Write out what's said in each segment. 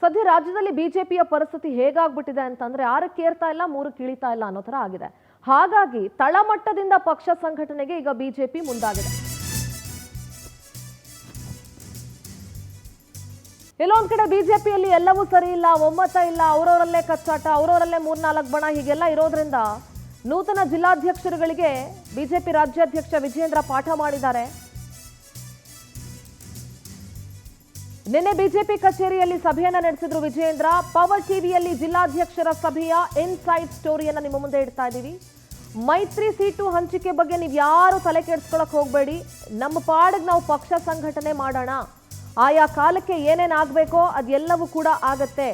ಸದ್ಯ ರಾಜ್ಯದಲ್ಲಿ ಬಿಜೆಪಿಯ ಪರಿಸ್ಥಿತಿ ಹೇಗಾಗ್ಬಿಟ್ಟಿದೆ ಅಂತಂದ್ರೆ 6ಕ್ಕೆ ಏರ್ತಾ ಇಲ್ಲ 3ಕ್ಕೆ ಇಳಿತಾ ಇಲ್ಲ ಅನ್ನೋ ತರ ಆಗಿದೆ. ಹಾಗಾಗಿ ತಳಮಟ್ಟದಿಂದ ಪಕ್ಷ ಸಂಘಟನೆಗೆ ಈಗ ಬಿಜೆಪಿ ಮುಂದಾಗಿದೆ. ಎಲ್ಲೊಂದ್ ಕಡೆ ಬಿಜೆಪಿಯಲ್ಲಿ ಎಲ್ಲವೂ ಸರಿ ಇಲ್ಲ, ಒಮ್ಮತ ಇಲ್ಲ, ಅವರವರಲ್ಲೇ ಕಚ್ಚಾಟ, ಅವರವರಲ್ಲೇ 3-4 ಬಣ ಹೀಗೆಲ್ಲ ಇರೋದ್ರಿಂದ ನೂತನ ಜಿಲ್ಲಾಧ್ಯಕ್ಷರುಗಳಿಗೆ ಬಿಜೆಪಿ ರಾಜ್ಯಾಧ್ಯಕ್ಷ ವಿಜಯೇಂದ್ರ ಪಾಠ ಮಾಡಿದ್ದಾರೆ. ನಿನ್ನೆ ಬಿಜೆಪಿ ಕಚೇರಿಯಲ್ಲಿ ಸಭೆಯನ್ನ ನಡೆಸಿದ್ರು ವಿಜಯೇಂದ್ರ. ಪವರ್ ಟಿವಿಯಲ್ಲಿ ಜಿಲ್ಲಾಧ್ಯಕ್ಷರ ಸಭೆಯ ಇನ್ಸೈಡ್ ಸ್ಟೋರಿಯನ್ನ ನಿಮ್ಮ ಮುಂದೆ ಇಡ್ತಾ ಇದ್ದೀವಿ. ಮೈತ್ರಿ ಸೀಟು ಹಂಚಿಕೆ ಬಗ್ಗೆ ನೀವು ಯಾರು ತಲೆ ಕೆಡಿಸ್ಕೊಳಕ್ ಹೋಗಬೇಡಿ, ನಮ್ಮ ಪಾಡಿಗೆ ನಾವು ಪಕ್ಷ ಸಂಘಟನೆ ಮಾಡೋಣ, ಆಯಾ ಕಾಲಕ್ಕೆ ಏನೇನಾಗಬೇಕೋ ಅದೆಲ್ಲವೂ ಕೂಡ ಆಗತ್ತೆ.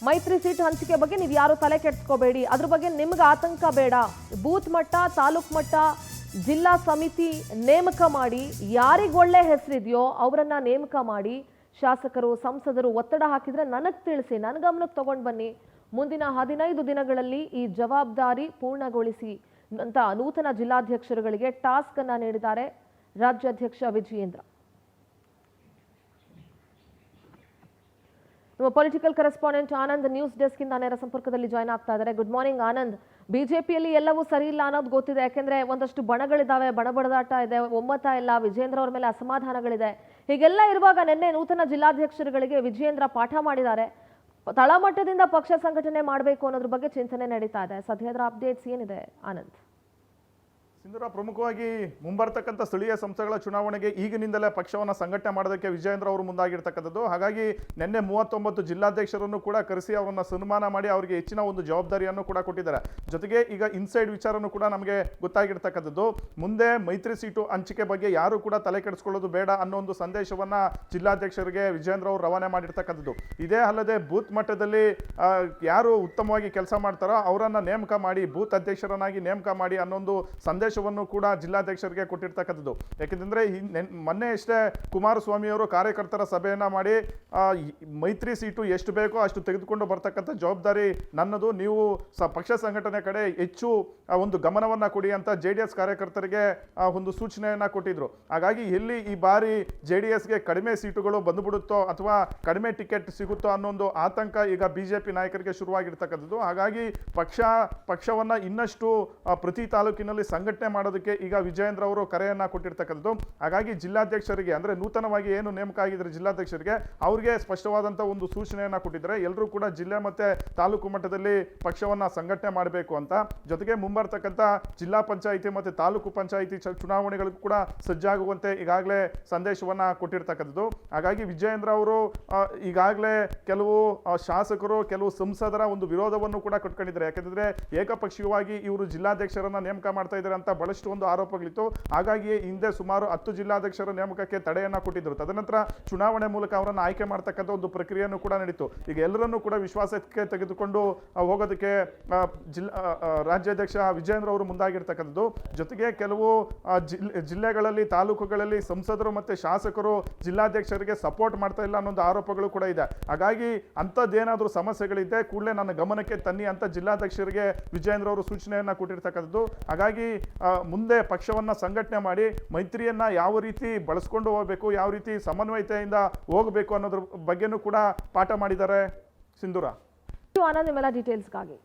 ಮೈತ್ರಿ ಸೀಟು ಹಂಚಿಕೆ ಬಗ್ಗೆ ನೀವು ಯಾರು ತಲೆ ಕೆಡಿಸ್ಕೋಬೇಡಿ, ಅದ್ರ ಬಗ್ಗೆ ನಿಮ್ಗೆ ಆತಂಕ ಬೇಡ. ಬೂತ್ ಮಟ್ಟ, ತಾಲೂಕ್ ಮಟ್ಟ, ಜಿಲ್ಲಾ ಸಮಿತಿ ನೇಮಕ ಮಾಡಿ, ಯಾರಿಗೆ ಒಳ್ಳೆ ಹೆಸರಿದೆಯೋ ಅವರನ್ನ ನೇಮಕ ಮಾಡಿ, ಶಾಸಕರು ಸಂಸದರು ಒತ್ತಡ ಹಾಕಿದ್ರೆ ನನಗೆ ತಿಳಿಸಿ, ನನ್ನ ಗಮನಕ್ಕೆ ತಗೊಂಡು ಬನ್ನಿ, ಮುಂದಿನ 15 ದಿನಗಳಲ್ಲಿ ಈ ಜವಾಬ್ದಾರಿ ಪೂರ್ಣಗೊಳಿಸಿ ಅಂತ ನೂತನ ಜಿಲ್ಲಾಧ್ಯಕ್ಷರುಗಳಿಗೆ ಟಾಸ್ಕ್ ಅನ್ನ ನೀಡಿದ್ದಾರೆ ರಾಜ್ಯಾಧ್ಯಕ್ಷ ವಿಜಯೇಂದ್ರ. ನಮ್ಮ political correspondent Anand news desk ಇಂದ ನೇರ ಸಂಪರ್ಕದಲ್ಲಿ ಜಾಯ್ನ್ ಆಗ್ತಾ ಇದ್ದಾರೆ. Good morning Anand. ಬಿಜೆಪಿಯಲ್ಲಿ ಎಲ್ಲವೂ ಸರಿ ಇಲ್ಲ ಅನ್ನೋದು ಗೊತ್ತಿದೆ, ಯಾಕೆಂದ್ರೆ ಒಂದಷ್ಟು ಬಣಗಳಿದ್ದಾವೆ, ಬಡಬಡದಾಟ ಇದೆ, ಒಮ್ಮತ ಇಲ್ಲ, ವಿಜಯೇಂದ್ರ ಅವ್ರ ಮೇಲೆ ಅಸಮಾಧಾನಗಳಿದೆ. ಹೀಗೆಲ್ಲ ಇರುವಾಗ ನಿನ್ನೆ ನೂತನ ಜಿಲ್ಲಾಧ್ಯಕ್ಷರುಗಳಿಗೆ ವಿಜಯೇಂದ್ರ ಪಾಠ ಮಾಡಿದ್ದಾರೆ. ತಳಮಟ್ಟದಿಂದ ಪಕ್ಷ ಸಂಘಟನೆ ಮಾಡಬೇಕು ಅನ್ನೋದ್ರ ಬಗ್ಗೆ ಚಿಂತನೆ ನಡೀತಾ ಇದೆ. ಸದ್ಯದ ಅಪ್ಡೇಟ್ಸ್ ಏನಿದೆ ಆನಂದ್? ಸಿಂಧೂರ, ಪ್ರಮುಖವಾಗಿ ಮುಂಬರ್ತಕ್ಕಂಥ ಸ್ಥಳೀಯ ಸಂಸ್ಥೆಗಳ ಚುನಾವಣೆಗೆ ಈಗಿನಿಂದಲೇ ಪಕ್ಷವನ್ನು ಸಂಘಟನೆ ಮಾಡೋದಕ್ಕೆ ವಿಜಯೇಂದ್ರ ಅವರು ಮುಂದಾಗಿರ್ತಕ್ಕಂಥದ್ದು. ಹಾಗಾಗಿ ನಿನ್ನೆ 39 ಜಿಲ್ಲಾಧ್ಯಕ್ಷರನ್ನು ಕೂಡ ಕರೆಸಿ ಅವರನ್ನು ಸನ್ಮಾನ ಮಾಡಿ ಅವರಿಗೆ ಹೆಚ್ಚಿನ ಒಂದು ಜವಾಬ್ದಾರಿಯನ್ನು ಕೂಡ ಕೊಟ್ಟಿದ್ದಾರೆ. ಜೊತೆಗೆ ಈಗ ಇನ್ಸೈಡ್ ವಿಚಾರನೂ ಕೂಡ ನಮಗೆ ಗೊತ್ತಾಗಿರ್ತಕ್ಕಂಥದ್ದು. ಮುಂದೆ ಮೈತ್ರಿ ಸೀಟು ಹಂಚಿಕೆ ಬಗ್ಗೆ ಯಾರು ಕೂಡ ತಲೆ ಕೆಡಿಸ್ಕೊಳ್ಳೋದು ಬೇಡ ಅನ್ನೋ ಒಂದು ಸಂದೇಶವನ್ನು ಜಿಲ್ಲಾಧ್ಯಕ್ಷರಿಗೆ ವಿಜಯೇಂದ್ರ ಅವರು ರವಾನೆ ಮಾಡಿರ್ತಕ್ಕಂಥದ್ದು. ಇದೇ ಅಲ್ಲದೆ ಬೂತ್ ಮಟ್ಟದಲ್ಲಿ ಯಾರು ಉತ್ತಮವಾಗಿ ಕೆಲಸ ಮಾಡ್ತಾರೋ ಅವರನ್ನು ನೇಮಕ ಮಾಡಿ, ಬೂತ್ ಅಧ್ಯಕ್ಷರನ್ನಾಗಿ ನೇಮಕ ಮಾಡಿ ಅನ್ನೊಂದು ಸಂದೇಶ ಕೂಡ ಜಿಲ್ಲಾಧ್ಯಕ್ಷರಿಗೆ ಕೊಟ್ಟಿರ್ತಕ್ಕಂಥದ್ದು. ಯಾಕೆಂದ್ರೆ ಮೊನ್ನೆ ಅಷ್ಟೇ ಕುಮಾರಸ್ವಾಮಿ ಅವರು ಕಾರ್ಯಕರ್ತರ ಸಭೆಯನ್ನ ಮಾಡಿ ಮೈತ್ರಿ ಸೀಟು ಎಷ್ಟು ಬೇಕೋ ಅಷ್ಟು ತೆಗೆದುಕೊಂಡು ಬರ್ತಕ್ಕಂಥ ಜವಾಬ್ದಾರಿ ನನ್ನದು, ನೀವು ಪಕ್ಷ ಸಂಘಟನೆ ಕಡೆ ಹೆಚ್ಚು ಒಂದು ಗಮನವನ್ನ ಕೊಡಿ ಅಂತ JDS ಕಾರ್ಯಕರ್ತರಿಗೆ ಒಂದು ಸೂಚನೆಯನ್ನ ಕೊಟ್ಟಿದ್ರು. ಹಾಗಾಗಿ ಎಲ್ಲಿ ಈ ಬಾರಿ JDSಗೆ ಕಡಿಮೆ ಸೀಟುಗಳು ಬಂದುಬಿಡುತ್ತೋ ಅಥವಾ ಕಡಿಮೆ ಟಿಕೆಟ್ ಸಿಗುತ್ತೋ ಅನ್ನೋ ಒಂದು ಆತಂಕ ಈಗ ಬಿಜೆಪಿ ನಾಯಕರಿಗೆ ಶುರುವಾಗಿರ್ತಕ್ಕಂಥದ್ದು. ಹಾಗಾಗಿ ಪಕ್ಷವನ್ನ ಇನ್ನಷ್ಟು ಪ್ರತಿ ತಾಲೂಕಿನಲ್ಲಿ ಸಂಘಟನೆ ಮಾಡೋದಕ್ಕೆ ಈಗ ವಿಜಯೇಂದ್ರ ಅವರು ಕರೆಯನ್ನ ಕೊಟ್ಟಿರ್ತಕ್ಕಂಥದ್ದು. ಹಾಗಾಗಿ ಜಿಲ್ಲಾಧ್ಯಕ್ಷರಿಗೆ, ಅಂದ್ರೆ ನೂತನವಾಗಿ ಏನು ನೇಮಕ ಆಗಿದ್ರೆ ಜಿಲ್ಲಾಧ್ಯಕ್ಷರಿಗೆ, ಅವ್ರಿಗೆ ಸ್ಪಷ್ಟವಾದಂತಹ ಒಂದು ಸೂಚನೆಯನ್ನ ಕೊಟ್ಟಿದ್ದಾರೆ. ಎಲ್ಲರೂ ಕೂಡ ಜಿಲ್ಲೆ ಮತ್ತೆ ತಾಲೂಕು ಮಟ್ಟದಲ್ಲಿ ಪಕ್ಷವನ್ನ ಸಂಘಟನೆ ಮಾಡಬೇಕು ಅಂತ. ಜೊತೆಗೆ ಮುಂಬರ್ತಕ್ಕಂಥ ಜಿಲ್ಲಾ ಪಂಚಾಯಿತಿ ಮತ್ತೆ ತಾಲೂಕು ಪಂಚಾಯಿತಿ ಚುನಾವಣೆಗಳಿಗೂ ಕೂಡ ಸಜ್ಜಾಗುವಂತೆ ಈಗಾಗಲೇ ಸಂದೇಶವನ್ನ ಕೊಟ್ಟಿರ್ತಕ್ಕಂಥದ್ದು. ಹಾಗಾಗಿ ವಿಜಯೇಂದ್ರ ಅವರು ಈಗಾಗಲೇ ಕೆಲವು ಶಾಸಕರು, ಕೆಲವು ಸಂಸದರ ಒಂದು ವಿರೋಧವನ್ನು ಕೂಡ ಕಟ್ಕೊಂಡಿದ್ದಾರೆ. ಯಾಕಂದ್ರೆ ಏಕಪಕ್ಷೀಯವಾಗಿ ಇವರು ಜಿಲ್ಲಾಧ್ಯಕ್ಷರನ್ನ ನೇಮಕ ಮಾಡ್ತಾ ಇದ್ದಾರೆ ಅಂತ ಬಹಳಷ್ಟು ಒಂದು ಆರೋಪಗಳಿತ್ತು. ಹಾಗಾಗಿ ಹಿಂದೆ ಸುಮಾರು 10 ಜಿಲ್ಲಾಧ್ಯಕ್ಷರ ನೇಮಕಕ್ಕೆ ತಡೆಯನ್ನ ಕೊಟ್ಟಿದ್ರು. ತದನಂತರ ಚುನಾವಣೆ ಮೂಲಕ ಅವರನ್ನು ಆಯ್ಕೆ ಮಾಡ್ತಕ್ಕಂಥ ಒಂದು ಪ್ರಕ್ರಿಯೆಯನ್ನು ಕೂಡ ನಡೀತು. ಈಗ ಎಲ್ಲರನ್ನೂ ಕೂಡ ವಿಶ್ವಾಸಕ್ಕೆ ತೆಗೆದುಕೊಂಡು ಹೋಗೋದಕ್ಕೆ ರಾಜ್ಯಾಧ್ಯಕ್ಷ ವಿಜಯೇಂದ್ರ ಅವರು ಮುಂದಾಗಿರ್ತಕ್ಕಂಥದ್ದು. ಜೊತೆಗೆ ಕೆಲವು ಜಿಲ್ಲೆಗಳಲ್ಲಿ, ತಾಲೂಕುಗಳಲ್ಲಿ ಸಂಸದರು ಮತ್ತೆ ಶಾಸಕರು ಜಿಲ್ಲಾಧ್ಯಕ್ಷರಿಗೆ ಸಪೋರ್ಟ್ ಮಾಡ್ತಾ ಇಲ್ಲ ಅನ್ನೋ ಆರೋಪಗಳು ಕೂಡ ಇದೆ. ಹಾಗಾಗಿ ಅಂಥದ್ದೇನಾದ್ರೂ ಸಮಸ್ಯೆಗಳಿದೆ ಕೂಡಲೇ ನನ್ನ ಗಮನಕ್ಕೆ ತನ್ನಿ ಅಂತ ಜಿಲ್ಲಾಧ್ಯಕ್ಷರಿಗೆ ವಿಜಯೇಂದ್ರ ಅವರು ಸೂಚನೆಯನ್ನ ಕೊಟ್ಟಿರ್ತಕ್ಕಂಥದ್ದು. ಹಾಗಾಗಿ ಮುಂದೆ ಪಕ್ಷವನ್ನ ಸಂಘಟನೆ ಮಾಡಿ ಮೈತ್ರಿಯನ್ನ ಯಾವ ರೀತಿ ಬಳಸ್ಕೊಂಡು ಹೋಗಬೇಕು, ಯಾವ ರೀತಿ ಸಮನ್ವಯತೆಯಿಂದ ಹೋಗಬೇಕು ಅನ್ನೋದ್ರ ಬಗ್ಗೆನೂ ಕೂಡ ಪಾಠ ಮಾಡಿದ್ದಾರೆ. ಸಿಂಧೂರ, ಆನಂದ್, ನಿಮ್ಮೆಲ್ಲ ಡೀಟೇಲ್ಸ್ಗಾಗಿ